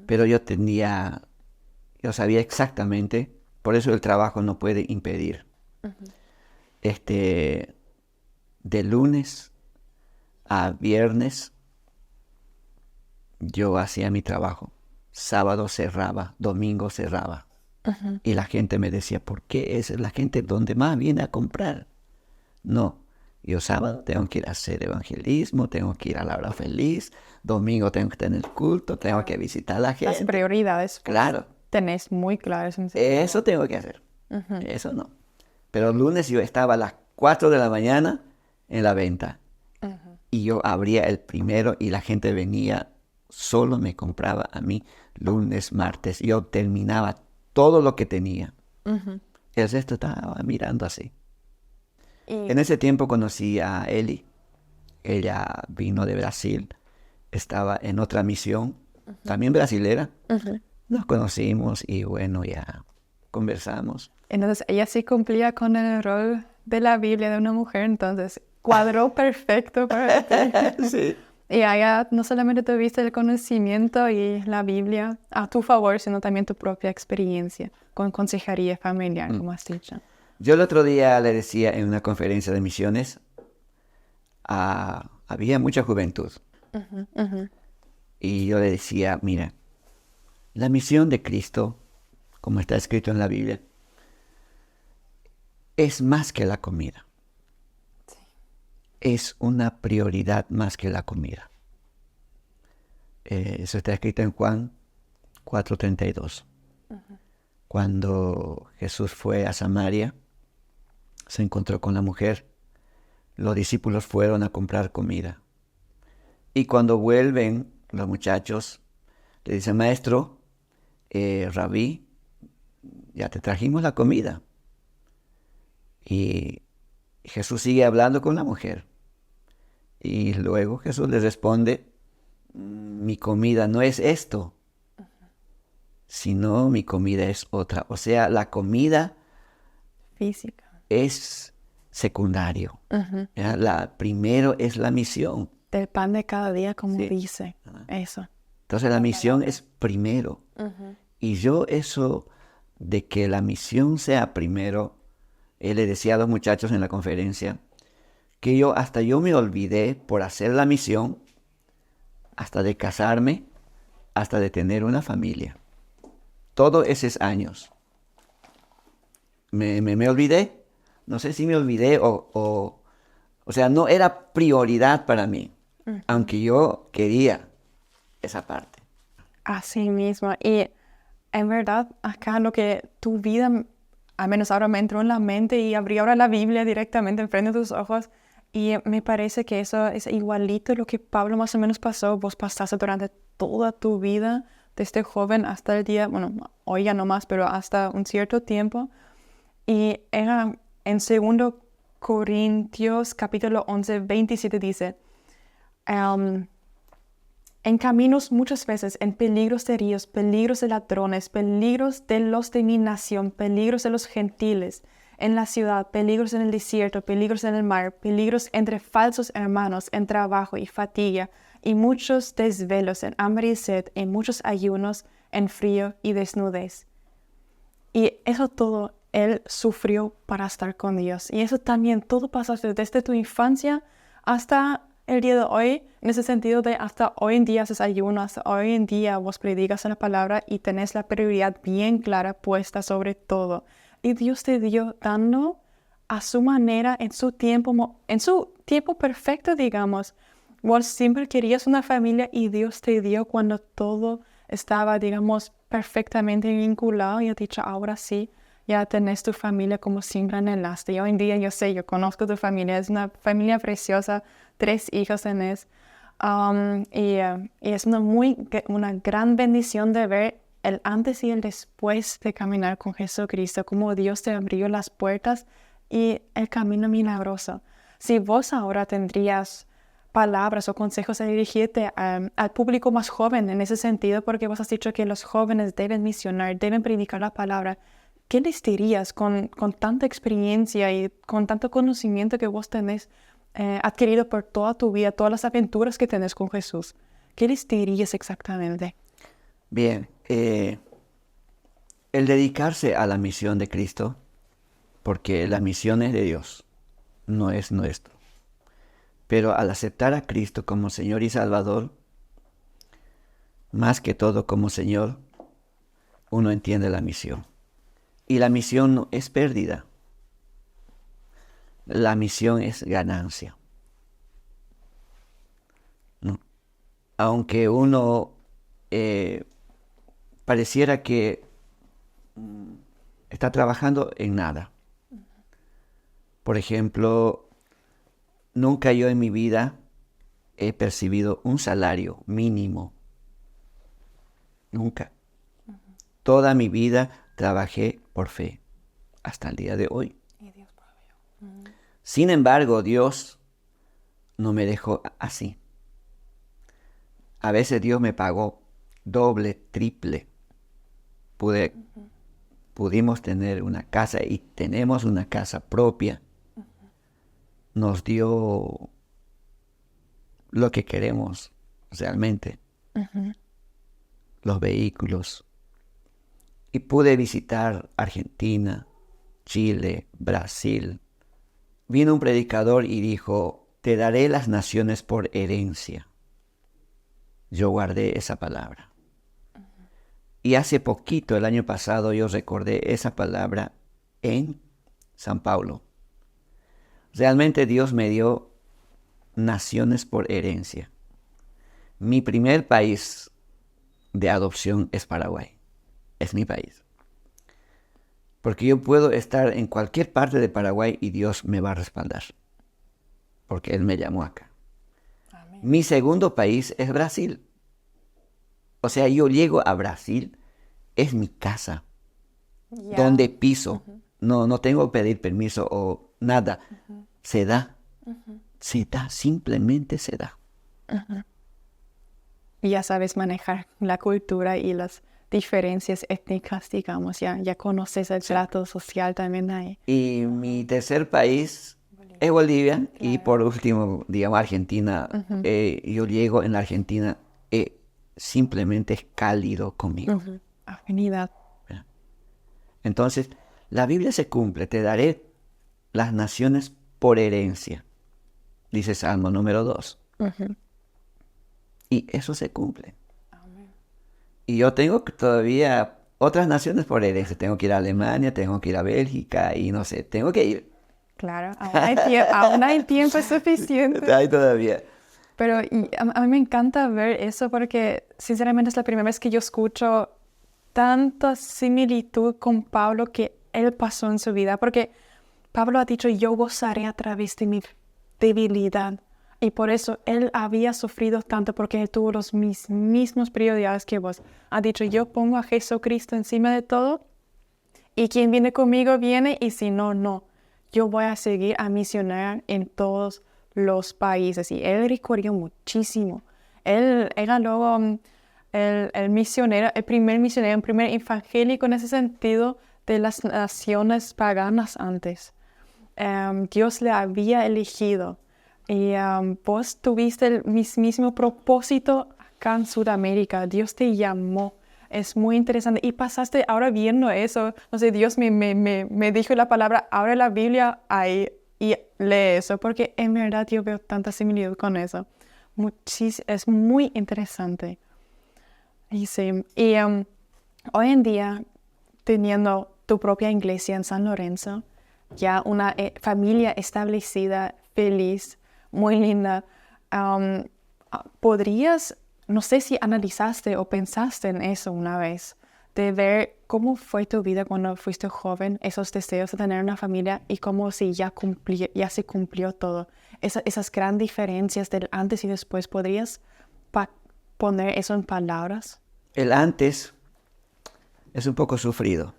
Pero yo sabía exactamente, por eso el trabajo no puede impedir. De lunes a viernes yo hacía mi trabajo. Sábado cerraba, domingo cerraba. Y la gente me decía, ¿por qué es la gente donde más viene a comprar? No, yo sábado tengo que ir a hacer evangelismo, tengo que ir a la hora feliz, domingo tengo que tener culto, tengo que visitar a la gente. Las prioridades. Claro. Tenés muy claras. Eso tengo que hacer, eso no. Pero el lunes yo estaba a las 4 de la mañana en la venta. Y yo abría el primero y la gente venía, solo me compraba a mí lunes, martes. Yo terminaba todo lo que tenía. El resto estaba mirando así. En ese tiempo conocí a Eli. Ella vino de Brasil. Estaba en otra misión, también brasilera. Nos conocimos y bueno, ya conversamos. Entonces ella sí cumplía con el rol de la Biblia de una mujer, entonces cuadró perfecto para ti. Sí. Y allá no solamente tuviste el conocimiento y la Biblia a tu favor, sino también tu propia experiencia con consejería familiar, como has dicho. Yo el otro día le decía en una conferencia de misiones, había mucha juventud. Y yo le decía, mira, la misión de Cristo, como está escrito en la Biblia, es más que la comida. Sí. Es una prioridad más que la comida. Eso está escrito en Juan 4:32. Cuando Jesús fue a Samaria, se encontró con la mujer. Los discípulos fueron a comprar comida. Y cuando vuelven los muchachos, le dicen, maestro, rabí, ya te trajimos la comida. Y Jesús sigue hablando con la mujer. Y luego Jesús les responde, mi comida no es esto, sino mi comida es otra. O sea, la comida Física. es secundario. Primero es la misión. Del pan de cada día, como Sí. dice. Eso. Entonces la misión es primero. Y yo eso de que la misión sea primero, le decía a los muchachos en la conferencia, que yo me olvidé por hacer la misión, hasta de casarme, hasta de tener una familia. Todos esos años. Me olvidé. No sé si me olvidé o sea, no era prioridad para mí, aunque yo quería esa parte. Así mismo. Y en verdad, acá lo que tu vida, al menos ahora me entró en la mente y abrí ahora la Biblia directamente enfrente de tus ojos. Y me parece que eso es igualito a lo que Pablo más o menos pasó. Vos pasaste durante toda tu vida, desde joven hasta el día, bueno, hoy ya no más, pero hasta un cierto tiempo. Y era en 2 Corintios capítulo 11, 27 dice, en caminos muchas veces, en peligros de ríos, peligros de ladrones, peligros de los de mi nación, peligros de los gentiles, en la ciudad, peligros en el desierto, peligros en el mar, peligros entre falsos hermanos, en trabajo y fatiga, y muchos desvelos, en hambre y sed, en muchos ayunos, en frío y desnudez. Y eso todo él sufrió para estar con Dios. Y eso también todo pasa desde tu infancia hasta el día de hoy, en ese sentido de hasta hoy en día haces ayuno, hasta hoy en día vos predicas la palabra y tenés la prioridad bien clara puesta sobre todo. Y Dios te dio dando a su manera, en su tiempo perfecto, digamos. Vos siempre querías una familia y Dios te dio cuando todo estaba, digamos, perfectamente vinculado y ha dicho, ahora sí, ya tenés tu familia como siempre anhelaste. Y hoy en día yo conozco tu familia, es una familia preciosa, 3 hijos tenés. Y es una gran bendición de ver el antes y el después de caminar con Jesucristo, cómo Dios te abrió las puertas y el camino milagroso. Si vos ahora tendrías palabras o consejos a dirigirte al público más joven en ese sentido, porque vos has dicho que los jóvenes deben misionar, deben predicar la palabra, ¿qué les dirías con tanta experiencia y con tanto conocimiento que vos tenés adquirido por toda tu vida, todas las aventuras que tenés con Jesús? ¿Qué les dirías exactamente? Bien, el dedicarse a la misión de Cristo, porque la misión es de Dios, no es nuestro. Pero al aceptar a Cristo como Señor y Salvador, más que todo como Señor, uno entiende la misión. Y la misión no es pérdida. La misión es ganancia. ¿No? Aunque uno pareciera que está trabajando en nada. Por ejemplo, nunca yo en mi vida he percibido un salario mínimo. Nunca. Toda mi vida trabajé por fe, hasta el día de hoy. Y Dios proveyó. Sin embargo, Dios no me dejó así. A veces Dios me pagó doble, triple. Pudimos tener una casa y tenemos una casa propia. Nos dio lo que queremos realmente. Los vehículos. Y pude visitar Argentina, Chile, Brasil. Vino un predicador y dijo, te daré las naciones por herencia. Yo guardé esa palabra. Y hace poquito, el año pasado, yo recordé esa palabra en San Paulo. Realmente Dios me dio naciones por herencia. Mi primer país de adopción es Paraguay. Es mi país. Porque yo puedo estar en cualquier parte de Paraguay y Dios me va a respaldar. Porque Él me llamó acá. Amén. Mi segundo país es Brasil. O sea, yo llego a Brasil, es mi casa, Ya. donde piso. No tengo que pedir permiso o nada. Se da. Se da, simplemente se da. Y ya sabes manejar la cultura y las diferencias étnicas, digamos, ya conoces el trato social también ahí. Y mi tercer país es Bolivia. Y por último, digamos, Argentina. Yo llego en la Argentina, simplemente es cálido conmigo. Afinidad. Entonces, la Biblia se cumple. Te daré las naciones por herencia. Dice Salmo número 2. Y eso se cumple. Amén. Y yo tengo todavía otras naciones por herencia. Tengo que ir a Alemania, tengo que ir a Bélgica y no sé, tengo que ir. Claro, aún hay tiempo suficiente. Hay todavía. Pero a mí me encanta ver eso porque sinceramente es la primera vez que yo escucho tanta similitud con Pablo que él pasó en su vida. Porque Pablo ha dicho, yo gozaré a través de mi debilidad. Y por eso él había sufrido tanto porque él tuvo los mismos prioridades que vos. Ha dicho, yo pongo a Jesucristo encima de todo y quien viene conmigo viene y si no, no. Yo voy a seguir a misionar en todos los países. Y él recorrió muchísimo. Él era luego el misionero, el primer evangélico en ese sentido de las naciones paganas antes. Dios le había elegido. Y vos tuviste el mismo propósito acá en Sudamérica. Dios te llamó. Es muy interesante. Y pasaste ahora viendo eso. No sé, Dios me dijo la palabra, abre la Biblia ahí y lee eso. Porque en verdad yo veo tanta similitud con eso. Es muy interesante. Y sí. Y hoy en día, teniendo tu propia iglesia en San Lorenzo, ya una familia establecida, feliz, muy linda. ¿Podrías, no sé si analizaste o pensaste en eso una vez, de ver cómo fue tu vida cuando fuiste joven, esos deseos de tener una familia y cómo si ya se cumplió todo? Esas grandes diferencias del antes y después, ¿podrías poner eso en palabras? El antes es un poco sufrido,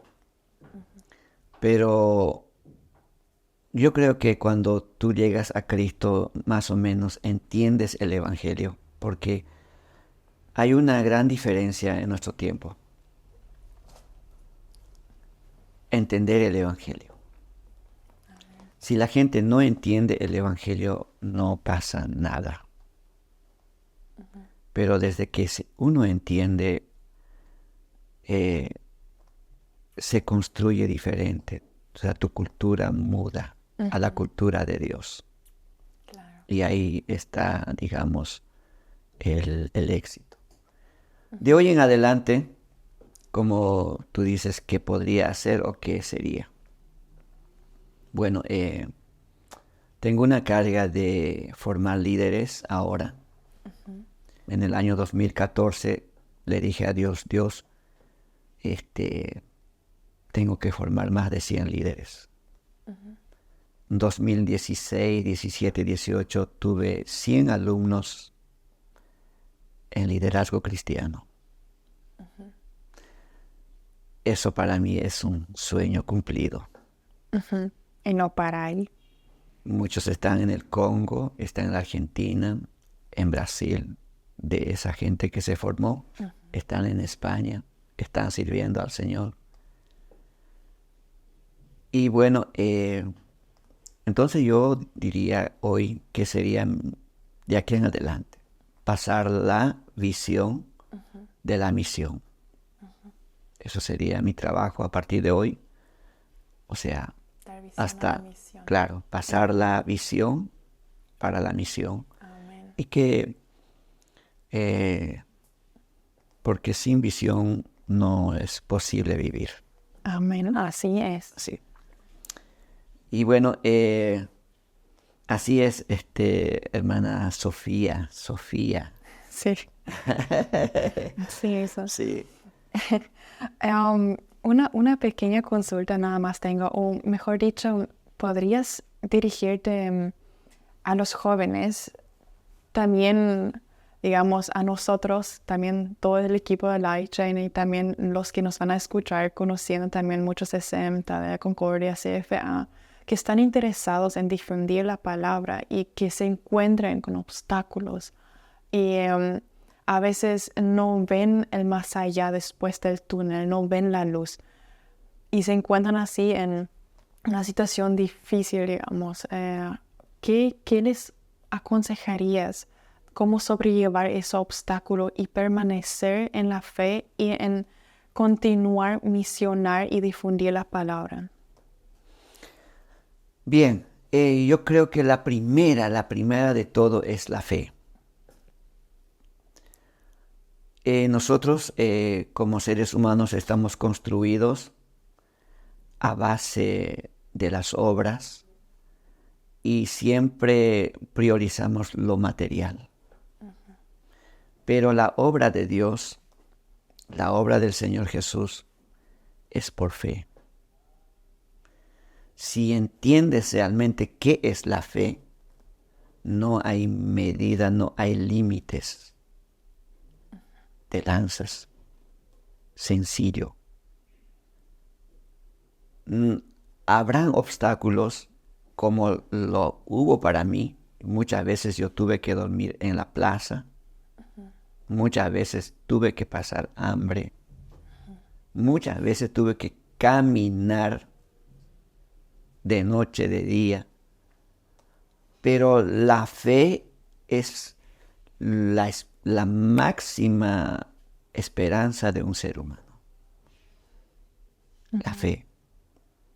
pero yo creo que cuando tú llegas a Cristo, más o menos entiendes el Evangelio, porque hay una gran diferencia en nuestro tiempo. Entender el Evangelio. Si la gente no entiende el Evangelio, no pasa nada. Pero desde que uno entiende, se construye diferente. O sea, tu cultura muda a la cultura de Dios. Claro. Y ahí está, digamos, el éxito. De hoy en adelante, como tú dices, ¿qué podría hacer o qué sería? Bueno, tengo una carga de formar líderes ahora. En el año 2014 le dije a Dios, tengo que formar más de 100 líderes. 2016, 17, 18 tuve 100 alumnos en liderazgo cristiano. Eso para mí es un sueño cumplido. Y no para ahí. Muchos están en el Congo, están en la Argentina, en Brasil. De esa gente que se formó, están en España, están sirviendo al Señor. Y bueno, entonces yo diría hoy que sería de aquí en adelante pasar la visión de la misión. Eso sería mi trabajo a partir de hoy. O sea, hasta, claro, pasar la visión para la misión. Amén. Y que, porque sin visión no es posible vivir. Amén. Así es. Sí. Y bueno, así es, hermana Sofía. Sí. Sí, eso. Sí. Una pequeña consulta nada más tengo, o mejor dicho, ¿podrías dirigirte a los jóvenes, también, digamos, a nosotros, también todo el equipo de Light Chain y también los que nos van a escuchar, conociendo también muchos SM, de Concordia, CFA, que están interesados en difundir la palabra y que se encuentren con obstáculos y a veces no ven el más allá después del túnel, no ven la luz y se encuentran así en una situación difícil, digamos? ¿Qué les aconsejarías? ¿Cómo sobrellevar ese obstáculo y permanecer en la fe y en continuar misionar y difundir la palabra? Bien, yo creo que la primera de todo es la fe. Nosotros como seres humanos estamos construidos a base de las obras y siempre priorizamos lo material. Pero la obra de Dios, la obra del Señor Jesús, es por fe. Si entiendes realmente qué es la fe, no hay medida, no hay límites. Te lanzas. Sencillo. Habrán obstáculos como lo hubo para mí. Muchas veces yo tuve que dormir en la plaza. Muchas veces tuve que pasar hambre. Muchas veces tuve que caminar de noche, de día. Pero la fe es la máxima esperanza de un ser humano. La fe.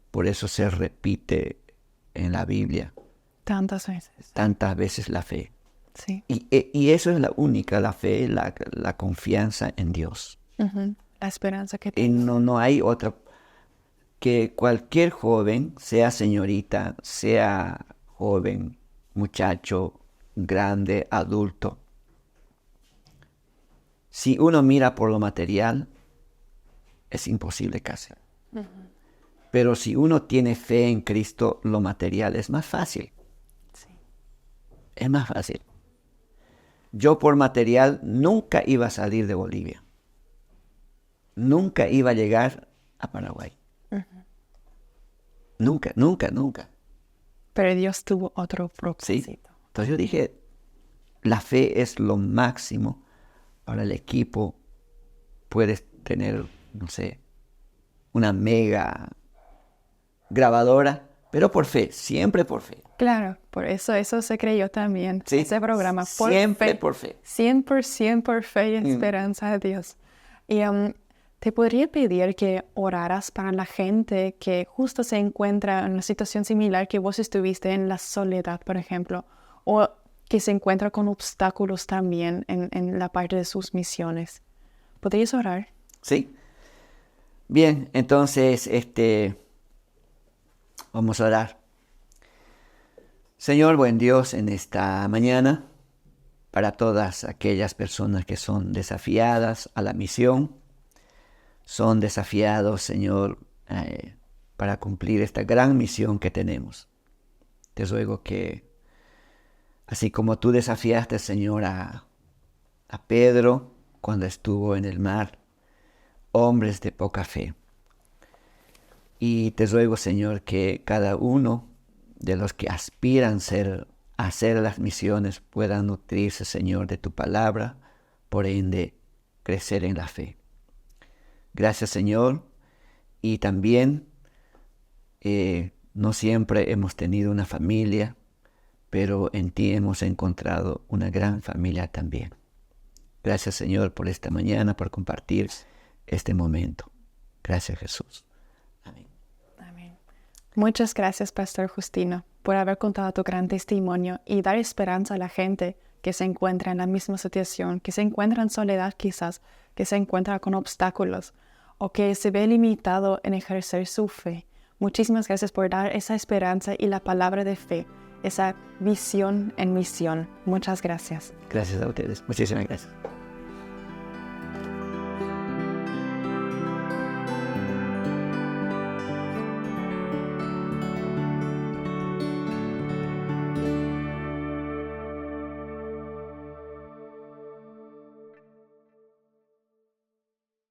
Por eso se repite en la Biblia. Tantas veces. Tantas veces la fe. Sí. Y eso es la única, la fe, la confianza en Dios. La esperanza que Y tengo. no hay otra. Que cualquier joven, sea señorita, sea joven, muchacho, grande, adulto, si uno mira por lo material, es imposible casi. Pero si uno tiene fe en Cristo, lo material es más fácil. Sí. Es más fácil. Yo por material nunca iba a salir de Bolivia. Nunca iba a llegar a Paraguay. Nunca, nunca, nunca. Pero Dios tuvo otro ¿Sí? propósito. Entonces yo dije, la fe es lo máximo. Ahora el equipo puede tener, no sé, una mega grabadora, pero por fe, siempre por fe. Claro, por eso se creyó también. ¿Sí? Ese programa. Por Siempre fe, por fe. 100% por fe y esperanza de Dios. Y te podría pedir que oraras para la gente que justo se encuentra en una situación similar que vos estuviste en la soledad, por ejemplo, o que se encuentra con obstáculos también en la parte de sus misiones. ¿Podrías orar? ¿Sí? Bien, entonces, vamos a orar. Señor, buen Dios, en esta mañana, para todas aquellas personas que son desafiadas a la misión, son desafiados, Señor, para cumplir esta gran misión que tenemos. Te ruego que, así como tú desafiaste, Señor, a Pedro cuando estuvo en el mar, hombres de poca fe. Y te ruego, Señor, que cada uno de los que aspiran a hacer las misiones puedan nutrirse, Señor, de tu palabra, por ende, crecer en la fe. Gracias, Señor. Y también, no siempre hemos tenido una familia, pero en ti hemos encontrado una gran familia también. Gracias, Señor, por esta mañana, por compartir este momento. Gracias, Jesús. Amén. Amén. Muchas gracias, Pastor Justino, por haber contado tu gran testimonio y dar esperanza a la gente que se encuentra en la misma situación, que se encuentra en soledad quizás, que se encuentra con obstáculos o que se ve limitado en ejercer su fe. Muchísimas gracias por dar esa esperanza y la palabra de fe, esa visión en misión. Muchas gracias. Gracias a ustedes. Muchísimas gracias.